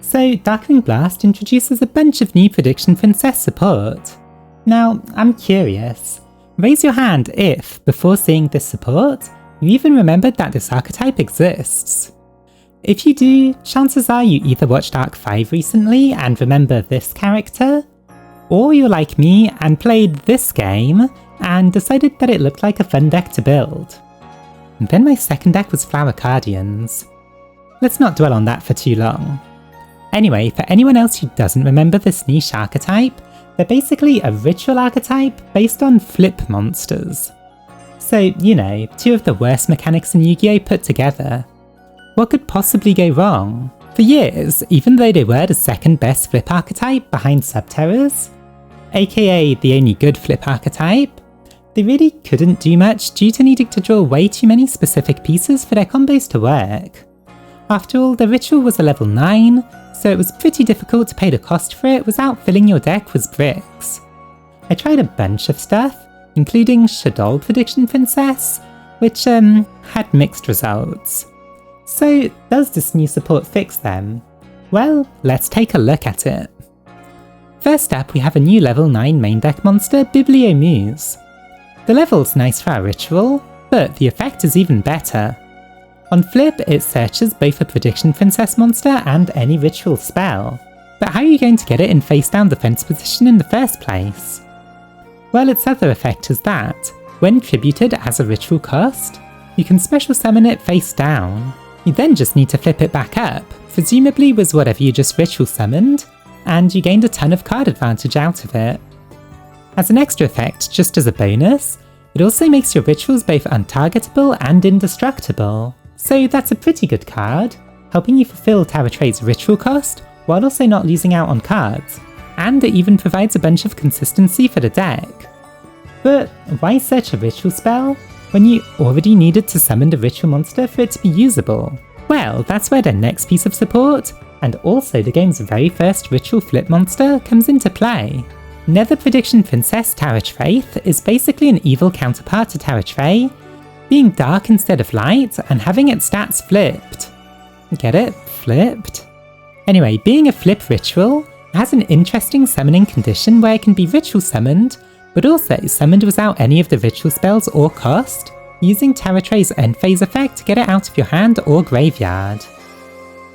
So Darkwing Blast introduces a bunch of new Prediction Princess support. Now, I'm curious. Raise your hand if, before seeing this support, you even remembered that this archetype exists. If you do, chances are you either watched Arc 5 recently and remember this character, or you're like me and played this game and decided that it looked like a fun deck to build. And then my second deck was Flower Guardians. Let's not dwell on that for too long. Anyway, for anyone else who doesn't remember this niche archetype, they're basically a ritual archetype based on flip monsters. So, you know, two of the worst mechanics in Yu-Gi-Oh! Put together. What could possibly go wrong? For years, even though they were the second best flip archetype behind Subterrors, aka the only good flip archetype, they really couldn't do much due to needing to draw way too many specific pieces for their combos to work. After all, the ritual was a level 9, so it was pretty difficult to pay the cost for it without filling your deck with bricks. I tried a bunch of stuff, including Shaddoll Prediction Princess, which had mixed results. So does this new support fix them? Well, let's take a look at it. First up, we have a new level 9 main deck monster, Bibliomuse. The level's nice for our ritual, but the effect is even better. On flip, it searches both a Prediction Princess monster and any ritual spell. But how are you going to get it in face down defense position in the first place? Well, its other effect is that, when tributed as a ritual cost, you can special summon it face down. You then just need to flip it back up, presumably with whatever you just ritual summoned, and you gained a ton of card advantage out of it. As an extra effect, just as a bonus, it also makes your rituals both untargetable and indestructible. So that's a pretty good card, helping you fulfill Tarotrei's ritual cost while also not losing out on cards, and it even provides a bunch of consistency for the deck. But why search a ritual spell when you already needed to summon the ritual monster for it to be usable? Well, that's where the next piece of support, and also the game's very first ritual flip monster, comes into play. Nether Prediction Princess Tarotreith is basically an evil counterpart to Tarotrei, being dark instead of light and having its stats flipped. Get it? Flipped? Anyway, being a flip ritual, it has an interesting summoning condition where it can be ritual summoned, but also summoned without any of the ritual spells or cost, using Tarotrei's end phase effect to get it out of your hand or graveyard.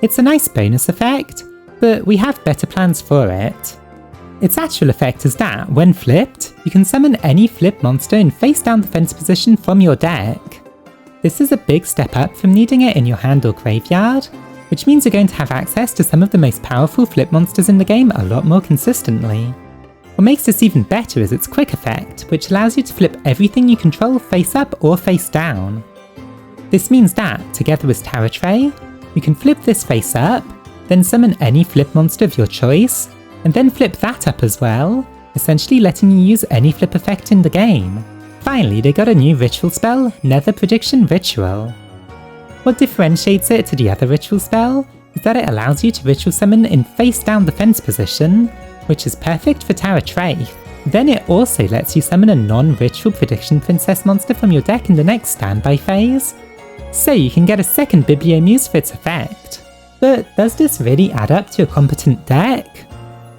It's a nice bonus effect, but we have better plans for it. Its actual effect is that, when flipped, you can summon any flip monster in face down defense position from your deck. This is a big step up from needing it in your hand or graveyard, which means you're going to have access to some of the most powerful flip monsters in the game a lot more consistently. What makes this even better is its quick effect, which allows you to flip everything you control face up or face down. This means that, together with Tarotrei, you can flip this face up, then summon any flip monster of your choice, and then flip that up as well, essentially letting you use any flip effect in the game. Finally, they got a new ritual spell, Nether Prediction Ritual. What differentiates it to the other ritual spell is that it allows you to ritual summon in face down defense position, which is perfect for Tarotrei. Then it also lets you summon a non-ritual Prediction Princess monster from your deck in the next standby phase, so you can get a second Bibliomuse for its effect. But does this really add up to a competent deck?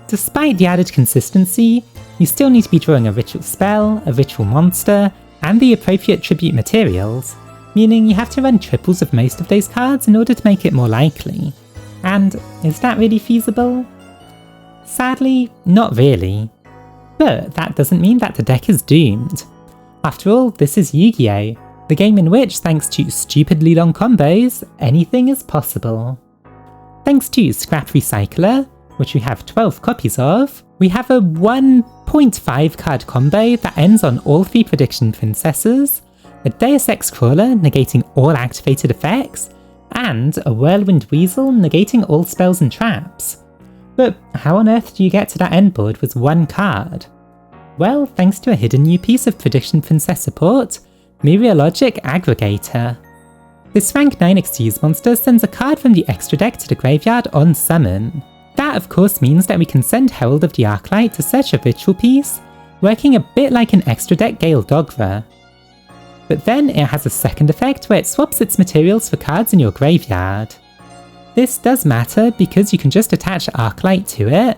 Despite the added consistency, you still need to be drawing a ritual spell, a ritual monster, and the appropriate tribute materials, meaning you have to run triples of most of those cards in order to make it more likely. And is that really feasible? Sadly, not really. But that doesn't mean that the deck is doomed. After all, this is Yu-Gi-Oh! The game in which, thanks to stupidly long combos, anything is possible. Thanks to Scrap Recycler, which we have 12 copies of, we have a 1.5 card combo that ends on all 3 Prediction Princesses, a Deus Ex Crawler negating all activated effects, and a Whirlwind Weasel negating all spells and traps. But how on earth do you get to that end board with one card? Well, thanks to a hidden new piece of Prediction Princess support, Meteorologic Aggregator. This rank 9 Excuse monster sends a card from the extra deck to the graveyard on summon. That of course means that we can send Herald of the Arclight to search a ritual piece, working a bit like an extra deck Gale Dogra. But then it has a second effect where it swaps its materials for cards in your graveyard. This does matter because you can just attach Arclight to it,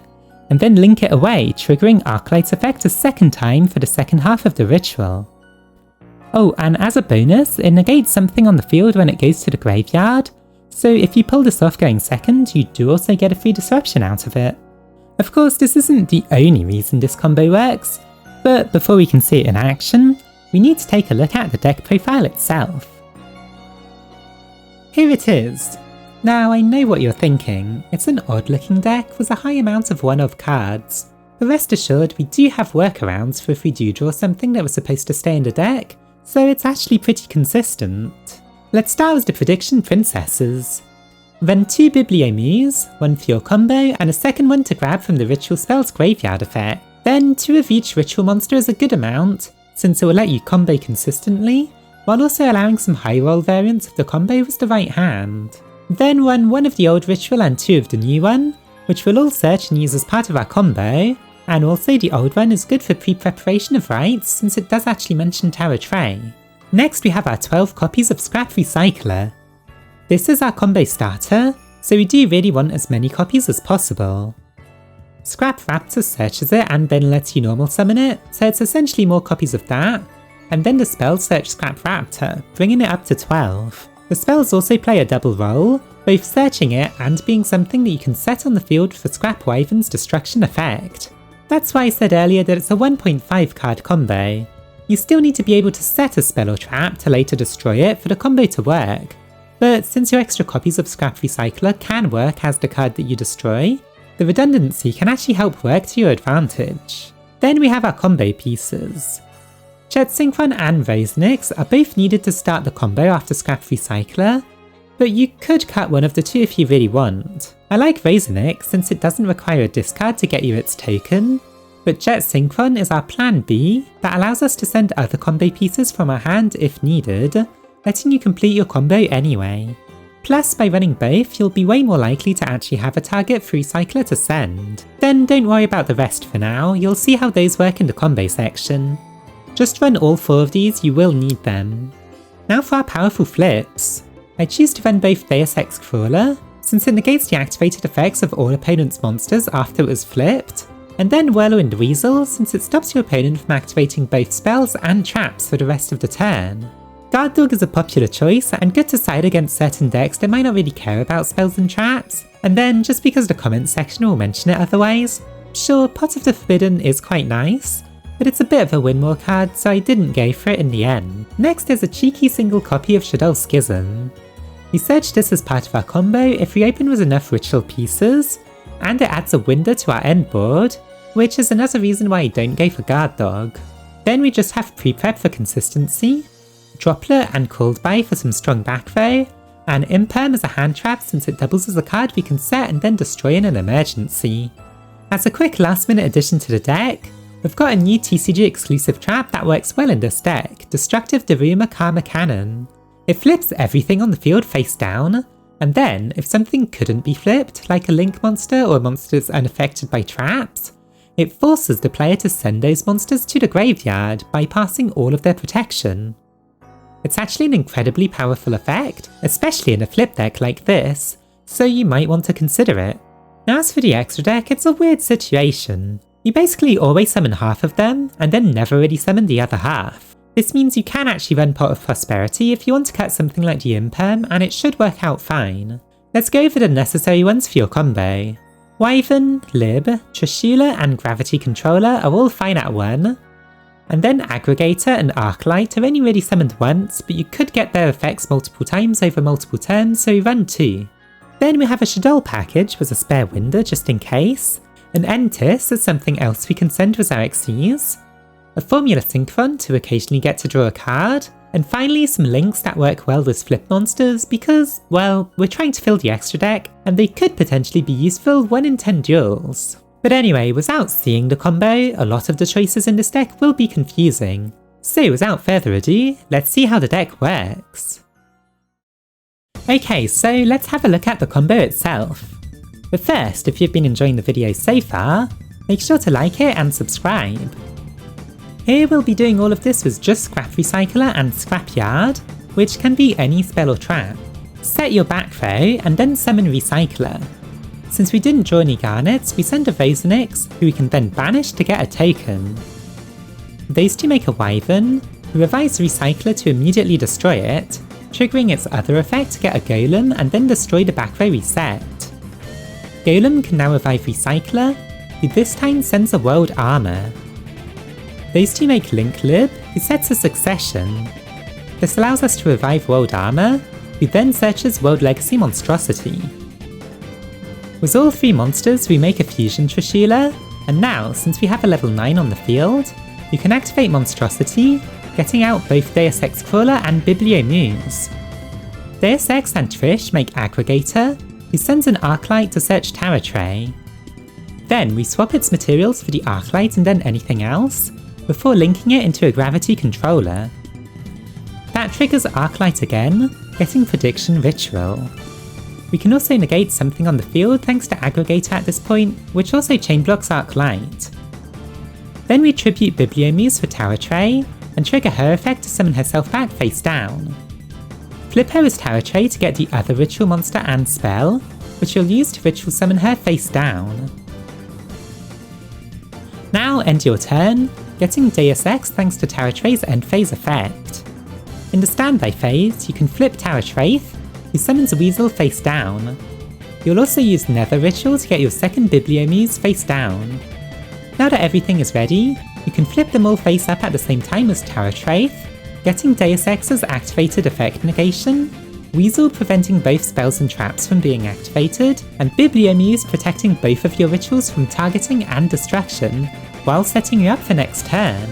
and then link it away, triggering Arclight's effect a second time for the second half of the ritual. Oh, and as a bonus, it negates something on the field when it goes to the graveyard, so if you pull this off going second, you do also get a free disruption out of it. Of course, this isn't the only reason this combo works, but before we can see it in action, we need to take a look at the deck profile itself. Here it is. Now I know what you're thinking, it's an odd looking deck with a high amount of one-of cards, but rest assured we do have workarounds for if we do draw something that was supposed to stay in the deck, so it's actually pretty consistent. Let's start with the Prediction Princesses. Then 2 Bibliomuses, one for your combo, and a second one to grab from the Ritual Spell's graveyard effect. Then 2 of each Ritual monster is a good amount, since it will let you combo consistently, while also allowing some high roll variants of the combo with the right hand. Then one of the old Ritual and 2 of the new one, which we'll all search and use as part of our combo, and also the old one is good for pre-preparation of rites, since it does actually mention Tarotrei. Next we have our 12 copies of Scrap Recycler. This is our combo starter, so we do really want as many copies as possible. Scrap Raptor searches it and then lets you normal summon it, so it's essentially more copies of that, and then the spell search Scrap Raptor, bringing it up to 12. The spells also play a double role, both searching it and being something that you can set on the field for Scrap Wyvern's destruction effect. That's why I said earlier that it's a 1.5 card combo. You still need to be able to set a spell or trap to later destroy it for the combo to work, but since your extra copies of Scrap Recycler can work as the card that you destroy, the redundancy can actually help work to your advantage. Then we have our combo pieces. Jet Synchron and Razenix are both needed to start the combo after Scrap Recycler, but you could cut one of the two if you really want. I like Razenix since it doesn't require a discard to get you its token, but Jet Synchron is our plan B that allows us to send other combo pieces from our hand if needed, letting you complete your combo anyway. Plus, by running both, you'll be way more likely to actually have a target for Recycler to send. Then don't worry about the rest for now, you'll see how those work in the combo section. Just run all 4 of these, you will need them. Now for our powerful flips. I choose to run both Deus Ex Crawler, since it negates the activated effects of all opponent's monsters after it was flipped, and then Whirlwind Weasel, since it stops your opponent from activating both spells and traps for the rest of the turn. Guard Dog is a popular choice and good to side against certain decks that might not really care about spells and traps, and then just because the comments section will mention it otherwise. Sure, Pot of the Forbidden is quite nice, but it's a bit of a win-more card, so I didn't go for it in the end. Next is a cheeky single copy of Shaddoll Schism. We search this as part of our combo if we open with enough ritual pieces, and it adds a window to our end board, which is another reason why I don't go for Guard Dog. Then we just have pre-prep for consistency, Droplet and Called By for some strong back row, and Imperm as a hand trap since it doubles as a card we can set and then destroy in an emergency. As a quick last minute addition to the deck, we've got a new TCG exclusive trap that works well in this deck, Destructive Daruma Karma Cannon. It flips everything on the field face down, and then, if something couldn't be flipped, like a Link monster or monsters unaffected by traps, it forces the player to send those monsters to the graveyard, bypassing all of their protection. It's actually an incredibly powerful effect, especially in a flip deck like this, so you might want to consider it. Now as for the extra deck, it's a weird situation. You basically always summon half of them, and then never really summon the other half. This means you can actually run Pot of Prosperity if you want to cut something like the Imperm, and it should work out fine. Let's go over the necessary ones for your combo. Wyvern, Lib, Trishula and Gravity Controller are all fine at 1, and then Aggregator and Arclight are only really summoned once, but you could get their effects multiple times over multiple turns, so run 2. Then we have a Shaddoll package with a spare window just in case, an Entis is something else we can send with our Xyz, a Formula Synchron to occasionally get to draw a card, and finally some links that work well with flip monsters because, well, we're trying to fill the extra deck, and they could potentially be useful 1 in 10 duels. But anyway, without seeing the combo, a lot of the choices in this deck will be confusing. So without further ado, let's see how the deck works. Okay, so let's have a look at the combo itself. But first, if you've been enjoying the video so far, make sure to like it and subscribe. Here we'll be doing all of this with just Scrap Recycler and Scrapyard, which can be any spell or trap. set your back row, and then summon Recycler. Since we didn't draw any garnets, we send a Rosenix, who we can then banish to get a token. Those two make a Wyvern, who revives Recycler to immediately destroy it, triggering its other effect to get a Golem and then destroy the back row reset. Golem can now revive Recycler, who this time sends a World Armor. Those two make Link Lib, who sets a Succession. This allows us to revive World Armor, who then searches World Legacy Monstrosity. With all three monsters, we make a Fusion Trishula, and now, since we have a level 9 on the field, you can activate Monstrosity, getting out both Deus Ex Crawler and Bibliomuse. Deus Ex and Trish make Aggregator, who sends an Arclight to search Tarotrei. Then we swap its materials for the Arclight and then anything else, before linking it into a Gravity Controller. That triggers Arclight again, getting Prediction Ritual. We can also negate something on the field thanks to Aggregator at this point, which also chainblocks Arclight. Then we tribute Bibliomuse for Tarotrei, and trigger her effect to summon herself back face down. Flip her as Tarotrei to get the other ritual monster and spell, which you'll use to ritual summon her face down. Now end your turn, getting Deus Ex thanks to Tarotrei's end phase effect. In the standby phase, you can flip Tarotreith, who summons Weasel face down. You'll also use Nether Ritual to get your second Bibliomuse face down. Now that everything is ready, you can flip them all face up at the same time as Tarotreith, getting Deus Ex's activated effect negation, Weasel preventing both spells and traps from being activated, and Bibliomuse protecting both of your rituals from targeting and destruction, while setting you up for next turn.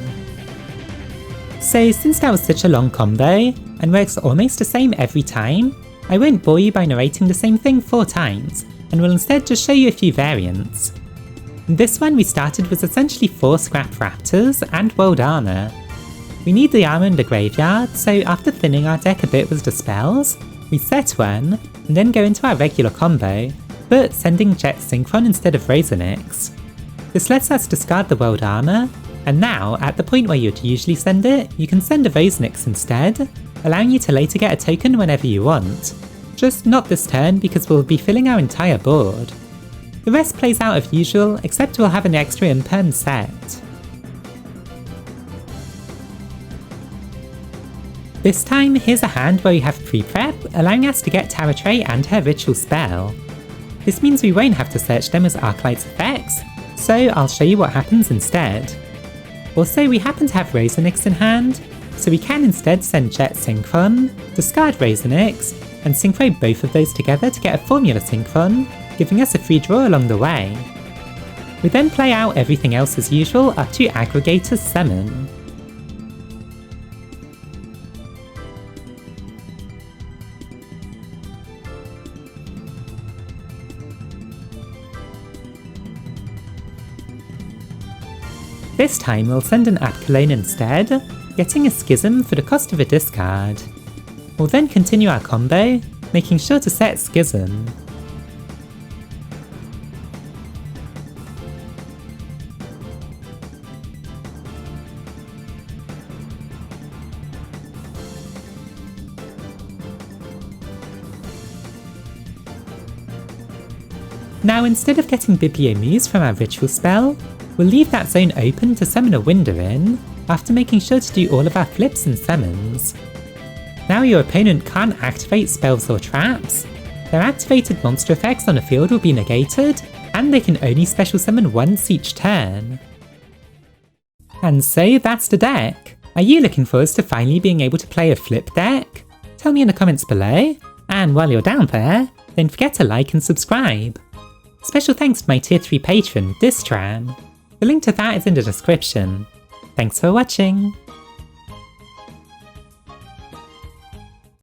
So since that was such a long combo, and works almost the same every time, I won't bore you by narrating the same thing 4 times, and will instead just show you a few variants. In this one we started with essentially 4 Scrap Raptors and World Armor. We need the armor in the graveyard, so after thinning our deck a bit with the spells, we set one, and then go into our regular combo, but sending Jet Synchron instead of Rosenix. This lets us discard the World Armor, and now, at the point where you'd usually send it, you can send a Rosenix instead, allowing you to later get a token whenever you want. Just not this turn because we'll be filling our entire board. The rest plays out as usual, except we'll have an extra imperm set. This time, here's a hand where we have pre-prep, allowing us to get Tarotrei and her ritual spell. This means we won't have to search them as Arclight's effects, so I'll show you what happens instead. Also, we happen to have Rosenix in hand, so we can instead send Jet Synchron, discard Rosenix, and synchro both of those together to get a Formula Synchron, giving us a free draw along the way. We then play out everything else as usual up to Aggregator's Summon. This time we'll send an Apcolone instead, getting a Schism for the cost of a discard. We'll then continue our combo, making sure to set Schism. Now instead of getting Bibliomuse from our ritual spell, we'll leave that zone open to summon a Winderin, after making sure to do all of our flips and summons. Now your opponent can't activate spells or traps, their activated monster effects on the field will be negated, and they can only special summon once each turn. And so that's the deck. Are you looking forward to finally being able to play a flip deck? Tell me in the comments below, and while you're down there, don't forget to like and subscribe. Special thanks to my tier 3 patron, Distran. The link to that is in the description. Thanks for watching!